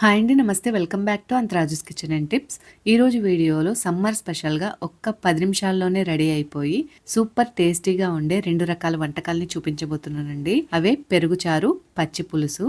Hi అండి. నమస్తే. Welcome back to అంతరాజుస్ kitchen and tips. ఈరోజు వీడియోలో సమ్మర్ స్పెషల్‌గా ఒక్క 10 నిమిషాల్లోనే రెడీ అయిపోయి సూపర్ టేస్టీగా ఉండే 2 రకాల వంటకాల్ని చూపించబోతున్నానండి. అవే పెరుగు చారు, పచ్చి పులుసు.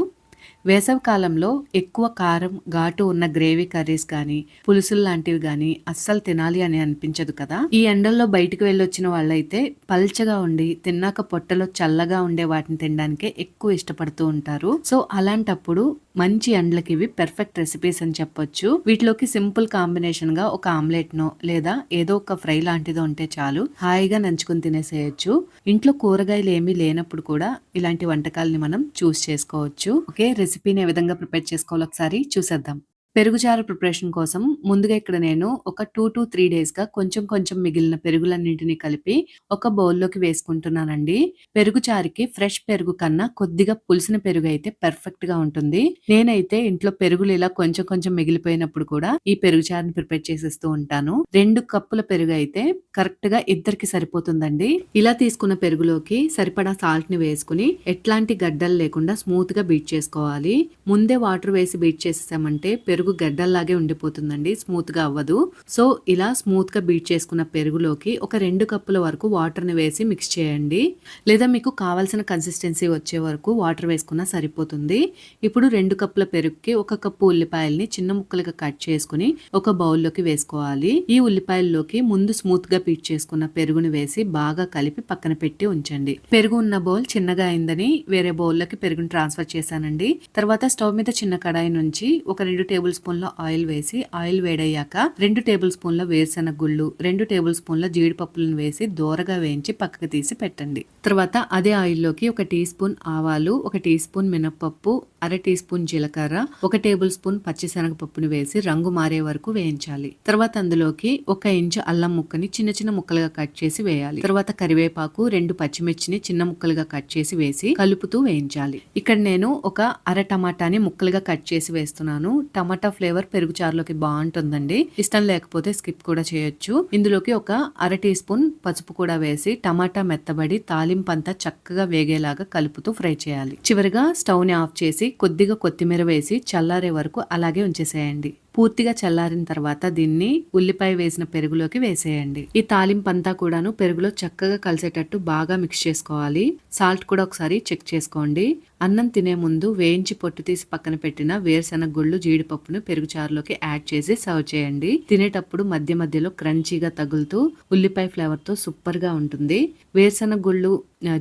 వేసవి కాలంలో ఎక్కువ కారం, ఘాటు ఉన్న గ్రేవీ కర్రీస్ కానీ, పులుసులు లాంటివి కానీ అస్సలు తినాలి అని అనిపించదు కదా! ఈ ఎండల్లో బయటికి వెళ్ళొచ్చిన వాళ్ళైతే పల్చగా ఉండి, తిన్నాక పొట్టలో చల్లగా ఉండే వాటిని తినడానికే ఎక్కువ ఇష్టపడుతూ ఉంటారు. సో, అలాంటప్పుడు మంచి ఎండలకి ఇవి పెర్ఫెక్ట్ రెసిపీస్ అని చెప్పొచ్చు. వీటిలోకి సింపుల్ కాంబినేషన్ గా ఒక ఆమ్లెట్ నో లేదా ఏదో ఒక ఫ్రై లాంటిదో ఉంటే చాలు, హాయిగా నంచుకుని తినేసేయచ్చు. ఇంట్లో కూరగాయలు ఏమీ లేనప్పుడు కూడా ఇలాంటి వంటకాలని మనం చూస్ చేసుకోవచ్చు. ఓకే, రెసిపీని ఏ విధంగా ప్రిపేర్ చేసుకోవాలో ఒకసారి చూసేద్దాం. పెరుగుచారు ప్రిపరేషన్ కోసం ముందుగా ఇక్కడ నేను ఒక 2-3 డేస్‌గా కొంచెం కొంచెం మిగిలిన పెరుగులన్నింటినీ కలిపి ఒక బౌల్‌లోకి వేసుకుంటున్నానండి. పెరుగు చారుకి ఫ్రెష్ పెరుగు కన్నా కొద్దిగా పులిసిన పెరుగు అయితే పర్ఫెక్ట్‌గా ఉంటుంది. నేనైతే ఇంట్లో పెరుగులు ఇలా కొంచెం కొంచెం మిగిలిపోయినప్పుడు కూడా ఈ పెరుగు చారుని ప్రిపేర్ చేసేస్తూ ఉంటాను. 2 కప్పుల పెరుగు అయితే కరెక్ట్‌గా ఇద్దరికి సరిపోతుందండి. ఇలా తీసుకున్న పెరుగులోకి సరిపడా సాల్ట్‌ని వేసుకుని ఎట్లాంటి గడ్డలు లేకుండా స్మూత్‌గా బీట్ చేసుకోవాలి. ముందే వాటర్ వేసి బీట్ చేసేసామంటే పెరుగు గడ్డల్లాగే ఉండిపోతుందండి, స్మూత్ గా అవ్వదు. సో ఇలా స్మూత్ గా బీట్ చేసుకున్న పెరుగులోకి ఒక 2 కప్పుల వరకు వాటర్ ని వేసి మిక్స్ చేయండి. లేదా మీకు కావాల్సిన కన్సిస్టెన్సీ వచ్చే వరకు వాటర్ వేసుకున్నా సరిపోతుంది. ఇప్పుడు 2 కప్పుల పెరుగుకి 1 కప్పు ఉల్లిపాయల్ని చిన్న ముక్కలుగా కట్ చేసుకుని ఒక బౌల్లోకి వేసుకోవాలి. ఈ ఉల్లిపాయల్లోకి ముందు స్మూత్ గా బీట్ చేసుకున్న పెరుగుని వేసి బాగా కలిపి పక్కన పెట్టి ఉంచండి. పెరుగు ఉన్న బౌల్ చిన్నగా అయిందని వేరే బౌల్లోకి పెరుగుని ట్రాన్స్ఫర్ చేశానండి. తర్వాత స్టవ్ మీద చిన్న కడాయి నుంచి ఒక 2 టేబుల్ స్పూన్ల ఆయిల్ వేసి, ఆయిల్ వేడయ్యాక 2 టేబుల్ స్పూన్ల వేరుశెనగ గుళ్ళు, 2 టేబుల్ స్పూన్ల జీడిపప్పులను వేసి దోరగా వేయించి పక్కకు తీసి పెట్టండి. తర్వాత అదే ఆయిల్లోకి 1 టీ స్పూన్ ఆవాలు, 1 టీ స్పూన్ మినపప్పు, 1/2 టీ స్పూన్ జీలకర్ర, 1 టేబుల్ స్పూన్ పచ్చిశనగపప్పును వేసి రంగు మారే వరకు వేయించాలి. తర్వాత అందులోకి 1 ఇంచు అల్లం ముక్కని చిన్న చిన్న ముక్కలుగా కట్ చేసి వేయాలి. తర్వాత కరివేపాకు, 2 పచ్చిమిర్చిని చిన్న ముక్కలుగా కట్ చేసి వేసి కలుపుతూ వేయించాలి. ఇక్కడ నేను ఒక అర టమాటాని ముక్కలుగా కట్ చేసి వేస్తున్నాను. టమాటా ఫ్లేవర్ పెరుగు చారులోకి బాగుంటుందండి. ఇష్టం లేకపోతే స్కిప్ కూడా చేయొచ్చు. ఇందులోకి ఒక 1/2 టీ స్పూన్ పసుపు కూడా వేసి టమాటా మెత్తబడి తాలింపు అంతా చక్కగా వేగేలాగా కలుపుతూ ఫ్రై చేయాలి. చివరిగా స్టవ్ ని ఆఫ్ చేసి కొద్దిగా కొత్తిమీర వేసి చల్లారే వరకు అలాగే ఉంచేసేయండి. పూర్తిగా చల్లారిన తర్వాత దీన్ని ఉల్లిపాయ వేసిన పెరుగులోకి వేసేయండి. ఈ తాలింపు అంతా కూడాను పెరుగులో చక్కగా కలిసేటట్టు బాగా మిక్స్ చేసుకోవాలి. సాల్ట్ కూడా ఒకసారి చెక్ చేసుకోండి. అన్నం తినే ముందు వేయించి పొట్టు తీసి పక్కన పెట్టిన వేరుశెనగ గుళ్ళు, జీడిపప్పును పెరుగు చారులోకి యాడ్ చేసి సర్వ్ చేయండి. తినేటప్పుడు మధ్య మధ్యలో క్రంచీగా తగులుతూ ఉల్లిపాయ ఫ్లేవర్ తో సూపర్ గా ఉంటుంది. వేరుశెనగ గుళ్ళు,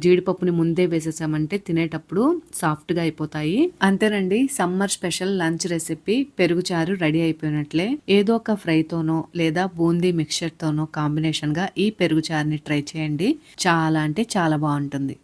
జీడిపప్పుని ముందే వేసేసామంటే తినేటప్పుడు సాఫ్ట్ గా అయిపోతాయి. అంతేనండి, సమ్మర్ స్పెషల్ లంచ్ రెసిపీ పెరుగు చారు రెడీ అయిపోయినట్లే. ఏదో ఒక ఫ్రై తోనో లేదా బూందీ మిక్చర్ తోనో కాంబినేషన్ గా ఈ పెరుగు చారుని ట్రై చేయండి. చాలా అంటే చాలా బాగుంటుంది.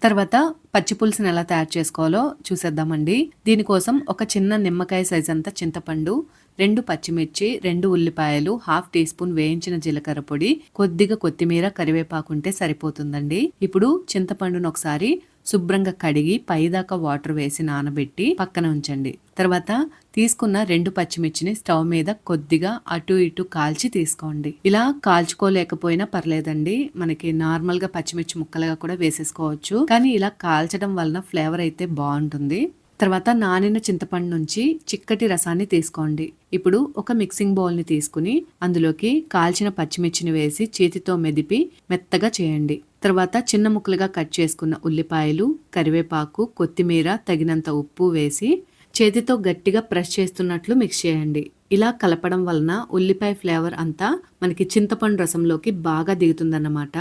తర్వాత పచ్చి పులుసుని ఎలా తయారు చేసుకోవాలో చూసేద్దామండి. దీనికోసం ఒక చిన్న నిమ్మకాయ సైజ్ అంతా చింతపండు, 2 పచ్చిమిర్చి, 2 ఉల్లిపాయలు, 1/2 టీ స్పూన్ వేయించిన జీలకర్ర పొడి, కొద్దిగా కొత్తిమీర, కరివేపాకు ఉంటే సరిపోతుందండి. ఇప్పుడు చింతపండును ఒకసారి శుభ్రంగా కడిగి పైదాకా వాటర్ వేసి నానబెట్టి పక్కన ఉంచండి. తర్వాత తీసుకున్న 2 పచ్చిమిర్చిని స్టవ్ మీద కొద్దిగా అటు ఇటు కాల్చి తీసుకోండి. ఇలా కాల్చుకోలేకపోయినా పర్లేదండి, మనకి నార్మల్ గా పచ్చిమిర్చి ముక్కలుగా కూడా వేసేసుకోవచ్చు. కానీ ఇలా కాల్చడం వలన ఫ్లేవర్ అయితే బాగుంటుంది. తర్వాత నానిన చింతపండు నుంచి చిక్కటి రసాన్ని తీసుకోండి. ఇప్పుడు ఒక మిక్సింగ్ బౌల్ ని తీసుకుని అందులోకి కాల్చిన పచ్చిమిర్చిని వేసి చేతితో మెదిపి మెత్తగా చేయండి. తర్వాత చిన్న ముక్కలుగా కట్ చేసుకున్న ఉల్లిపాయలు, కరివేపాకు, కొత్తిమీర, తగినంత ఉప్పు వేసి చేతితో గట్టిగా ప్రెస్ చేస్తున్నట్లు మిక్స్ చేయండి. ఇలా కలపడం వలన ఉల్లిపాయ ఫ్లేవర్ అంతా మనకి చింతపండు రసంలోకి బాగా దిగుతుందన్నమాట.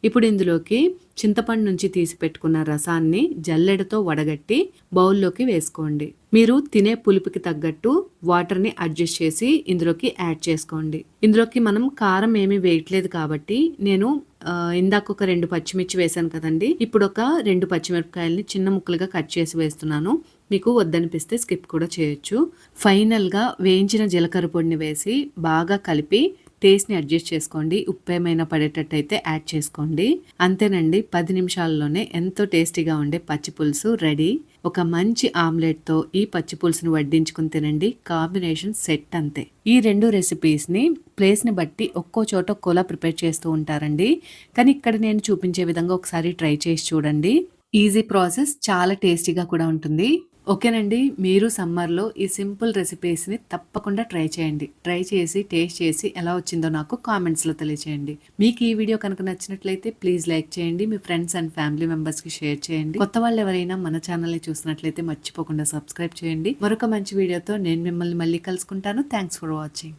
ఇప్పుడు ఇందులోకి చింతపండు నుంచి తీసి పెట్టుకున్న రసాన్ని జల్లెడతో వడగట్టి బౌల్లోకి వేసుకోండి. మీరు తినే పులుపుకి తగ్గట్టు వాటర్ని అడ్జస్ట్ చేసి ఇందులోకి యాడ్ చేసుకోండి. ఇందులోకి మనం కారం ఏమీ వేయట్లేదు కాబట్టి నేను ఇందాక ఒక 2 పచ్చిమిర్చి వేసాను కదండి, ఇప్పుడు ఒక 2 పచ్చిమిరపకాయలని చిన్న ముక్కలుగా కట్ చేసి వేస్తున్నాను. మీకు వద్దనిపిస్తే స్కిప్ కూడా చేయొచ్చు. ఫైనల్ గా వేయించిన జీలకర్ర పొడిని వేసి బాగా కలిపి టేస్ట్ని అడ్జస్ట్ చేసుకోండి. ఉప్పు ఏమైనా పడేటట్టు అయితే యాడ్ చేసుకోండి. అంతేనండి, 10 నిమిషాల్లోనే ఎంతో టేస్టీగా ఉండే పచ్చి పులుసు రెడీ. ఒక మంచి ఆమ్లెట్తో ఈ పచ్చి పులుసును వడ్డించుకుని తినండి, కాంబినేషన్ సెట్ అంతే. ఈ 2 రెసిపీస్ని ప్లేస్ని బట్టి ఒక్కో చోట ఒక్కోలా ప్రిపేర్ చేస్తూ ఉంటారండి. కానీ ఇక్కడ నేను చూపించే విధంగా ఒకసారి ట్రై చేసి చూడండి. ఈజీ ప్రాసెస్, చాలా టేస్టీగా కూడా ఉంటుంది. ఓకేనండి. మీరు సమ్మర్‌లో ఈ సింపుల్ రెసిపీస్‌ని తప్పకుండా ట్రై చేయండి. ట్రై చేసి, టేస్ట్ చేసి ఎలా వచ్చిందో నాకు కామెంట్స్‌లో తెలియచేయండి. మీకు ఈ వీడియో కనుక నచ్చినట్లయితే ప్లీజ్ లైక్ చేయండి. మీ ఫ్రెండ్స్ అండ్ ఫ్యామిలీ మెంబర్స్‌కి షేర్ చేయండి. కొత్త వాళ్ళు ఎవరైనా మన ఛానల్‌ని చూసినట్లయితే మర్చిపోకుండా సబ్స్క్రైబ్ చేయండి. మరొక మంచి వీడియోతో నేను మిమ్మల్ని మళ్ళీ కలుసుకుంటాను. Thanks for watching.